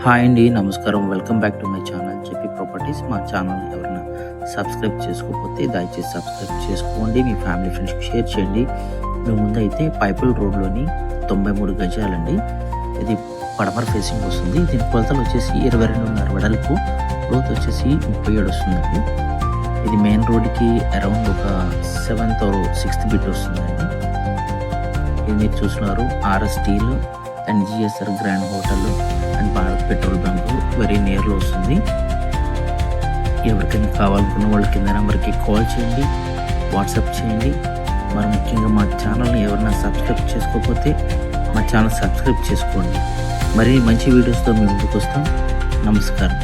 Hi అండి. నమస్కారం. Welcome back to my channel JP properties. మా ఛానల్ ఎవరైనా సబ్స్క్రైబ్ చేసుకోకపోతే దయచేసి సబ్స్క్రైబ్ చేసుకోండి. మీ ఫ్యామిలీ ఫ్రెండ్స్కి షేర్ చేయండి. మేము ముందైతే పైపుల్ రోడ్లోని 93 గజాలండి. ఇది పడమర ఫేసింగ్ వస్తుంది. దీని కొలతలు వచ్చేసి 22.5 వెడల్పు, లోతు వచ్చేసి 37 వస్తుందండి. ఇది మెయిన్ రోడ్కి అరౌండ్ ఒక 7th or 6th బిట్ వస్తుందండి. ఇది మీరు చూస్తున్నారు R S steel and G S R grand hotel and Bharat petrol bunk very నియర్లో వస్తుంది. ఎవరికైనా కావాలనుకున్న వాళ్ళు కింద నెంబర్కి కాల్ చేయండి, వాట్సాప్ చేయండి. మరి ముఖ్యంగా మా ఛానల్ని ఎవరైనా సబ్స్క్రైబ్ చేసుకోకపోతే మా ఛానల్ సబ్స్క్రైబ్ చేసుకోండి. మరి మంచి వీడియోస్తో మేము ముందుకు వస్తాం. నమస్కారం.